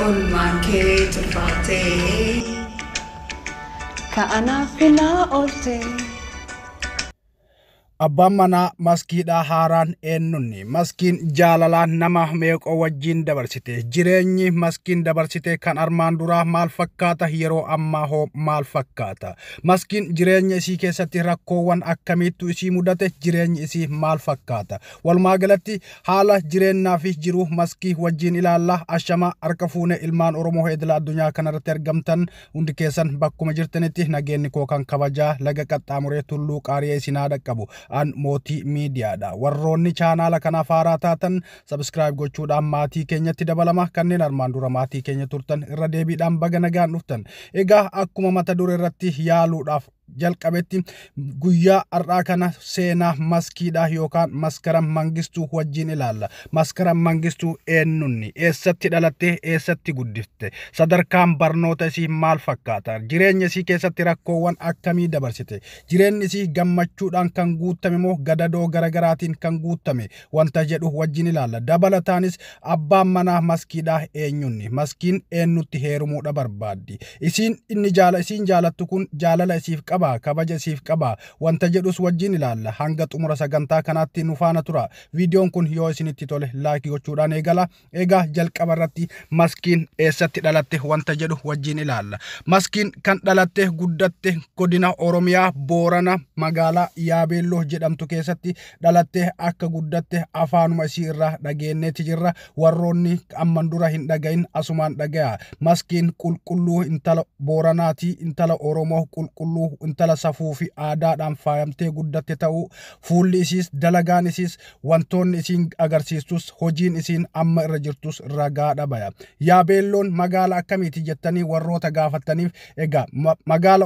Oolmaan kee turfaatee ka'anaaf na oolte. Abbaan manaa maskiidhaa haaraan eenyunni maskiin jaalalaan nama meeqoo wajjin dabarsite jireenyi maskiin dabarsite kan armaan duraa maal fakkaata yeroo ammaa hoo maal fakkaata maskiin jireenya isii keessatti rakkoowwan akkamiittu isii mudate jireenyi isii maal fakkaata walumaa galatti haala jireenyaa fi jiru maskii wajjin ilaalla ashama harka fuune ilmaan Oromoo hedla addunyaa kanarratti argamtan hundi keessan bakkuma jirtanitti nageenyi koo kan kabajaa laga qaxxaamuree tulluu qaariyee isinaa dhaqqabu an Mootii Miidiyaadha. Warroonni chaanaala kanaaf haaraa taatan subscribe gochuudhaan maatii keenyatti dabalama kanneen armaan dura maatii keenya turtan irra deebiidhaan baga nagaan dhuftan. Egaa akkuma mata duree irratti yaaluudhaaf jalqabetti guyyaa har'aa kana seenaa maskiidhaa yookaan maskaram mangistuu wajjin ilaalla. Maskaram mangistuu eenyunni eessatti dhalattee eessatti guddifte sadarkaan barnoota isii maal fakkaata jireenya isii keessatti rakkoowwan akkamii dabarsite jireenyi isii gammachuudhaan kan guutame moo gadadoo garagaraatiin kan guutame wanta jedhu wajjin ilaalla. Dabalataanis abbaan manaa maskiidhaa eenyunni maskiin eenyutti heerumuudha barbaaddi isiin jaalattu kun jaalala isiif qaba kabaja isiif qaba wanta jedhus wajjin ilaalla. Hanga xumura sagantaa kanaatti nu faana tura. Viidiyoon kun yoo isinitti tole laayik gochuudhaan eegala. Egaa jalqaba irratti maskiin eessatti dhalatte wanta jedhu wajjin ilaalla. Maskiin kan dhalatte guddatte godina Oromiyaa Boorana magaalaa Yaabeelloo jedhamtu keessatti dhalatte akka guddatte afaanuma isii irraa dhageenyeeti jirra. Warroonni amman dura hin dhagayin asumaan dhagaya. Maskiin qulqulluu intala Booranaati intala Oromoo qulqulluu intala safuu fi aadaadhaan faayamtee guddatte ta'uu fuulli isiis dalagaan isiis wantoonni isiin agarsiistus hojiin isiin amma irra jirtus ragaadha baya. Yaabeelloon magaala akkamiiti jettanii warroota gaafataniif egaa magaala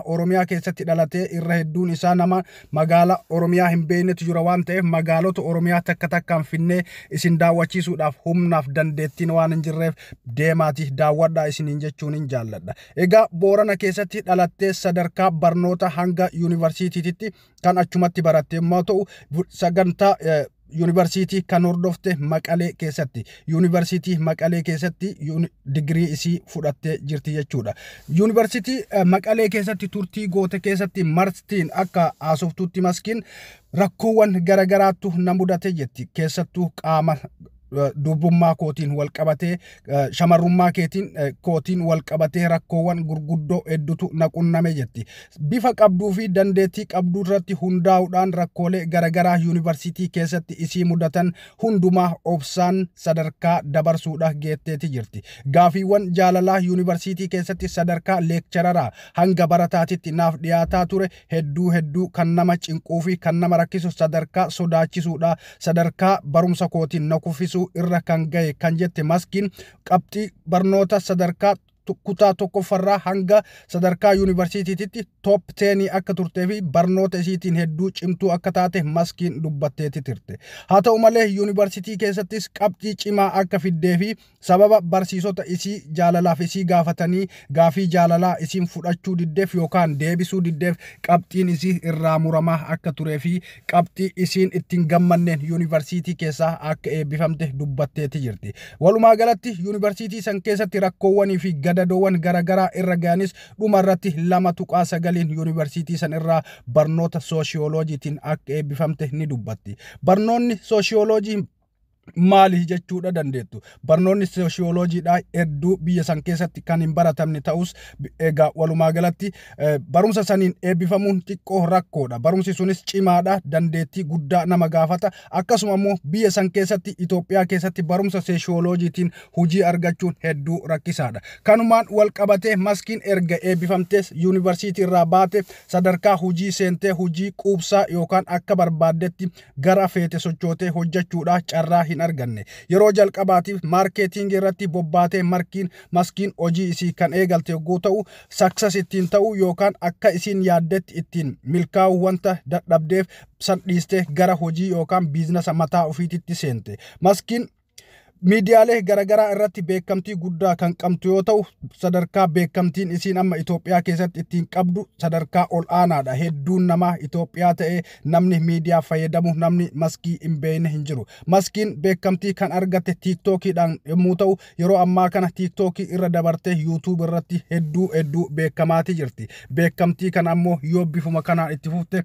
Oromiyaa keessatti dhalatee irra hedduun isaa nama magaala Oromiyaa hin beeknetu jira waan ta'eef magaalota Oromiyaa takka takkaan finnee isin daawwachiisuudhaaf humnaaf dandeettiin waan hin jirreef deemaati daawwadhaa isiniin jechuun hin jaalladha. Egaa Boorana keessatti dhalattee sadarkaa barnoota hanga yuunivarsiitiitti kan achumatti baratte yommuu ta'u sagantaa yuunivarsiitii kan hordofte Maqalee keessatti yuunivarsiitii Maqalee keessatti digirii isii fudhattee jirti jechuudha. Yuunivarsiitii Maqalee keessatti turtii goote keessatti marstiin akka haasoftuutti maskiin rakkoowwan garagaraattu na mudate jetti keessattuu qaama dubrummaa kootiin wal qabatee shamarrummaa kootiin wal qabatee rakkoowwan gurguddoo hedduutu na qunname jetti. Bifa qabduu fi dandeettii qabduu irratti hundaa'uudhaan rakkoolee garagaraa yuunivarsiitii keessatti isii mudatan hundumaa obsaan sadarkaa dabarsuudhaaf geetteeti jirti. Gaafiiwwan jaalalaa yuunivarsiitii keessatti sadarkaa leekchararaa hanga barataatitti naaf dhiyaataa ture hedduu kan nama cinquu fi kan nama rakkisu sadarkaa sodaachisuudha sadarkaa barumsa kootiin na kuffisu irra kan gahe kan jette maskiin qabxii barnoota sadarkaa kutaa tokkoffarraa hanga sadarkaa yuunivarsiitiitti top 10 akka turtee fi barnoota isiitiin hedduu cimtuu akka taate maskiin dubbatteeti turte. Haa ta'u malee yuunivarsiitii keessattis qabxii cimaa akka fiddee fi sababa barsiisota isii jaalalaaf isii gaafatanii gaafii jaalalaa isiin fudhachuu diddeef yookaan deebisuu diddeef qabxiin isii irraa muramaa akka turee fi qabxii isiin ittiin gammanneen yuunivarsiitii keessaa akka eebbifamte dubbatteeti jirti. Walumaa galatti yuunivarsiitii san keessatti rakkoowwanii fi gadadoowwan garagaraa irra ga'anis dhuma irratti 2.9 yuunivarsiitii san irraa barnoota sooshiyooloojiitiin akka eebbifamte ni dubbatti. Barnoonni sooshiyooloojii maali jechuudha dandeettu. Barnoonni sooshiyooloojiidhaa hedduu biyya san keessatti kan hin baratamne ta'us egaa walumaa galatti barumsa saniin eebbifamuun xiqqoo rakkoodha. Barumsi sunis cimaadha dandeettii guddaa nama gaafata. Akkasuma immoo biyya san keessatti Itoophiyaa keessatti barumsa sooshiyooloojiitiin hojii argachuun hedduu rakkisaadha. Kanumaan wal qabatee maskiin erga eebbifamtees yuunivarsiitii irraa baate sadarkaa hojii seentee hojii quubsaa yookaan akka barbaaddetti gara feete sochootee hojjechuudha carraa hin arganne. Yeroo jalqabaatiif maarkeetingii irratti bobbaatee maskiin hojii isii kan eegalte yogguu ta'u success ittiin ta'u yookaan akka isiin yaaddetti ittiin milkaa'u wanta dadhabdeef san dhiistee gara hojii yookaan biizinasa mataa ofiititti seente. Maskiin miidiyaalee garagaraa irratti beekamtii guddaa kan qabdu yoo ta'u sadarkaa beekamtiin isiin amma Itoophiyaa keessatti ittiin qabdu sadarkaa ol aanaadha. Hedduun nama Itoophiyaa ta'ee namni miidiyaa fayyadamu namni maskii hin beekne hin jiru. Maskiin beekamtii kan argatte TikTokiidhaan yommuu ta'u yeroo ammaa kana TikTokii irra dabartee YouTube irratti hedduu beekamaati jirti. Beekamtii kan ammoo yoo bifuma kanaan itti fufte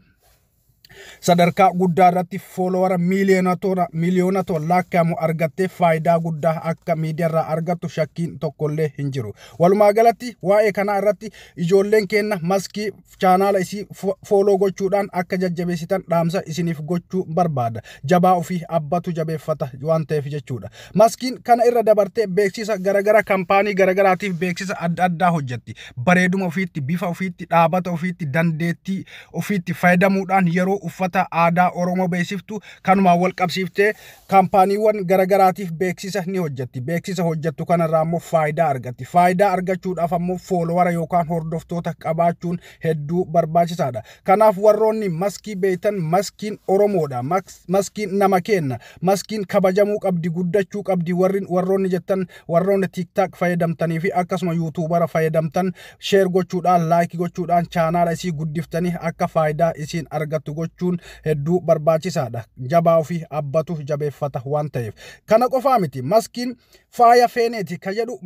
sadarkaa guddaa irratti foolowara miiliyoonota lakkaa'amu argattee faayidaa guddaa akka miidiyaarraa argattu shakkiin tokkollee hin jiru. Walumaa galatti waa'ee kanaa irratti ijoolleen keenya maskii chaanaala isii fooloo gochuudhaan akka jajjabeessitan dhaamsa isiniif gochuu barbaada. Jabaa ofii abbatu jabeeffata waan ta'eef jechuudha. Maskiin kana irra dabartee beeksisa garagara kaampaanii garagaraatiif beeksisa adda addaa hojjetti. Bareeduma ofiitti, bifa ofiitti, dhaabata ofiitti, dandeettii ofiitti fayyadamuudhaan yeroo uffata aadaa Oromoo beeksiftu kanuma wal qabsiiftee kaampaaniiwwan garagaraatiif beeksisa ni hojjetti. Beeksisa hojjettu kanarraa immoo faayidaa argatti. Faayidaa argachuudhaaf ammoo foolowara yookaan hordoftoota qabaachuun hedduu barbaachisaadha. Kanaaf warroonni maskii beektan maskiin Oromoodha. Maskiin nama kenna. Maskiin kabajamuu qabdi, guddachuu qabdi. Warroonni jettan warroonni TikTok fayyadamtanii fi akkasuma YouTubera fayyadamtan share gochuudhaan, like gochuudhaan chaanaala isii guddiftanii akka faayidaa isiin argattu gochuun hedduu barbaachisaadha. Jabaa ofii abbatu jabeeffata waan ta'eef. Kana qofaa miti. Maskiin faaya feeneeti kan jedhu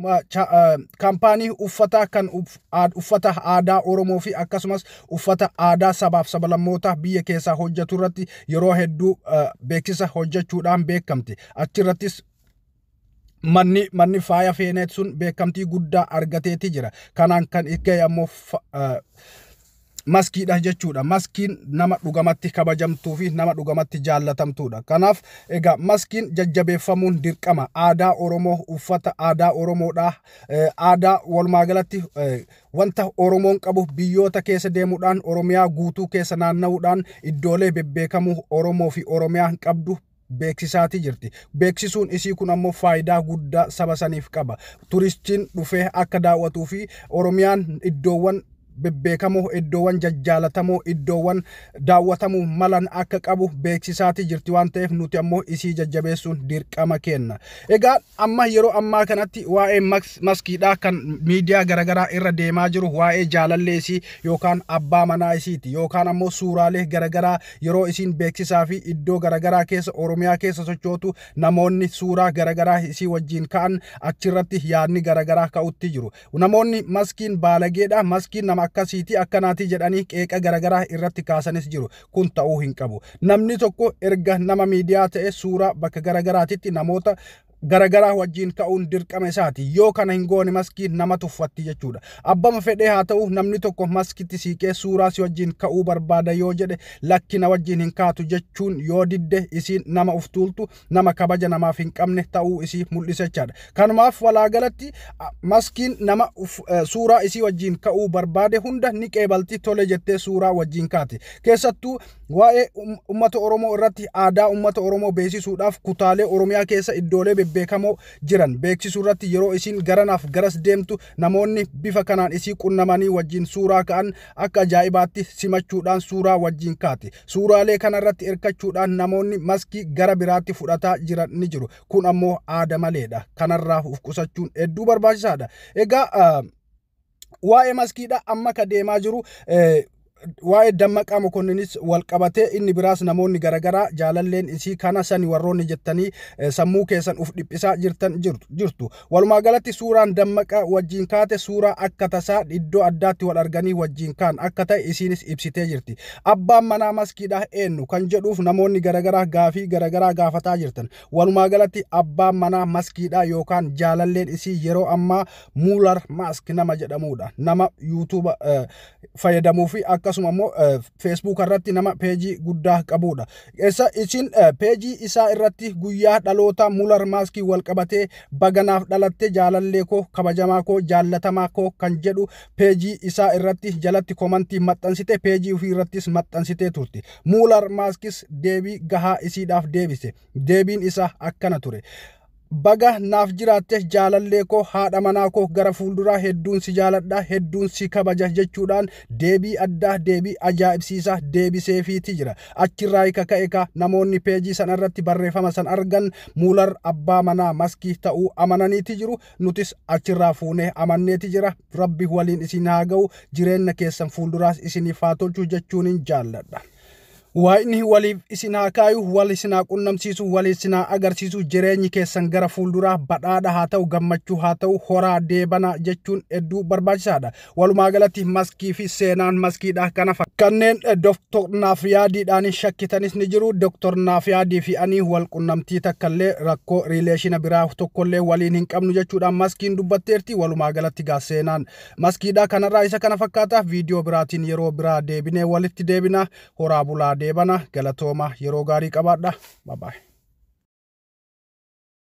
kaampaanii uffataa kan uffata aadaa Oromoo fi akkasumas uffata aadaa sabaaf sablammoota biyya keessaa hojjetu irratti yeroo hedduu beeksisa hojjechuudhaan beekamti. Achirrattis manni faaya feeneet sun beekamtii guddaa argateeti jira. Kanaan kan gahe ammoo maskiidha jechuudha. Maskiin nama dhugamatti kabajamtuu fi nama dhugamatti jaallatamtuudha. Kanaaf egaa maskiin jajjabeeffamuun dirqama. Aadaa Oromoo, uffata aadaa Oromoodha. Aadaa walumaa galatti wanta Oromoon qabu biyyoota keessa deemuudhaan Oromiyaa guutuu keessa naanna'uudhaan iddoolee bebbeekamuu Oromoo fi Oromiyaan qabdu beeksisaati jirti. Beeksisuun isii kun ammoo faayidaa guddaa saba saniif qaba. Turistiin dhufee akka daawwatuu fi Oromiyaan iddoowwan bebbeekamoo, iddoowwan jajjaalatamoo, iddoowwan daawwatamuu malan akka qabu beeksisaati jirti waan ta'eef nuti ammoo isii jajjabeessuun dirqama kenna. Egaa amma yeroo ammaa kanatti waa'ee maskiidhaa kan miidiyaa garagaraa irra deemaa jiru waa'ee jaalallee isii yookaan abbaa manaa isiiti yookaan ammoo suuraalee garagaraa yeroo isiin beeksisaa fi iddoo garagaraa keessa Oromiyaa keessa sochootu namoonni suuraa garagaraa isii wajjin ka'an achirratti yaadni garagaraa ka'utti jiru. Namoonni maskiin baalageedha, maskiin nama akkasiiti akkanaati jedhanii qeeqa garagaraa irratti kaasanis jiru. Kun ta'uu hin qabu. Namni tokko erga nama miidiyaa ta'e suuraa bakka garagaraatitti namoota garagaraa wajjin ka'uun dirqama isaati. Yoo kana hin goone maskiin nama tuffatti jechuudha. Abbama fedhee haa ta'u namni tokko maskitti siiqee suuraa si wajjin ka'uu barbaada yoo jedhe lakkina wajjin hin kaatu jechuun yoo didde isiin nama uftuultu nama kabaja namaaf hin qabne ta'uu isii mul'isachaadha. Kanumaaf walaagalatti maskiin nama suuraa isii wajjin ka'uu barbaade hunda ni qeebalti tole jettee suuraa wajjin kaati. Keessattuu waa'ee ummata Oromoo irratti aadaa ummata Oromoo beeksisuudhaaf kutaalee Oromiyaa keessa iddoolee beekamoo jiran beeksisuu irratti yeroo isiin garanaaf garas deemtu namoonni bifa kanaan isii qunnamanii wajjin suuraa ka'an akka ajaa'ibaatti simachuudhaan suuraa wajjin kaati. Suuraalee kana irratti hirkachuudhaan namoonni maskii gara biraatti fudhataa jiran ni jiru. Kun ammoo aadaa maleedha. Kanarraa of qusachuun hedduu barbaachisaadha. Egaa waa'ee maskiidha amma ka deemaa jiru waa'ee Dammaqaa Mokonninis wal qabatee inni biraas namoonni garagaraa jaalalleen isii kana sani warroonni jettanii sammuu keessan uf dhiphisaa jirtu. Walumaa galatti suuraan Dammaqaa wajjin kaate suuraa akka tasaa iddoo addaatti wal arganii wajjin kaan akka ta'e isiinis ibsitee jirti. Abbaan manaa maskiidhaa eenyu kan jedhuuf namoonni garagaraa gaafii garagaraa gaafataa jirtan. Walumaa galatti abbaan manaa maskiidhaa yookaan jaalalleen isii yeroo ammaa Muular Mask nama jedhamudha. Nama YouTube fayyadamuu fi akkasuma ammoo Facebook irratti nama peejii guddaa qabudha. Isin peejii isaa irratti guyyaa dhaloota Muular Maaskii wal qabatee baganaaf dhalatte jaalallee koo kabajamaa koo jaallatamaa koo kan jedhu peejii isaa irratti jalatti komantii maxxansite peejii ofii irrattis maxxansitee turti. Muular Maaskis deebii gahaa isiidhaaf deebise. Deebiin isaa akkana ture. baga naaf jiraatte jaalallee koo haadha manaa koo gara fuulduraa hedduun si jaaladha hedduun si kabaja jechuudhaan deebii addaa deebii ajaa'ibsiisaa deebiseefiitii jira. Achirraa ka'e namoonni peejii sana irratti barreeffama san argan Muular abbaa manaa maskii ta'uu amananiiti jiru. Nutis achirraa fuunee amanneeti jira. Rabbi waliin isin haa ga'u, jireenya keessan fuulduraas isiniif haa tolchu jechuun jaalladha. Waa'inni waliif isin haa kaayu, wal isin haa qunnamsiisu, wal isin haa agarsiisu, jireenyi keessan gara fuulduraa badhaadha haa ta'u, gammachuu haa ta'u, horaa deebana jechuun hedduu barbaachisaadha. Walumaa galatti maskii fi seenaan maskiidha kana kanneen Dr. Naafiyaadiidhaan shakkitanis ni jiru. Dr. Naafiyaadii fi ani wal qunnamtii takkallee rakkoo riileeshina biraa tokkollee waliin hin qabnu jechuudhaan maskiin dubbatteerti. Walumaa galatti gaa seenaan maskiidha kanarraa isa kana fakkaata. Viidiyoo biraatiin yeroo biraa deebinee walitti deebina. Horaa bulaa deebana galatooma yeroo gaarii qabaadha. Bye bye.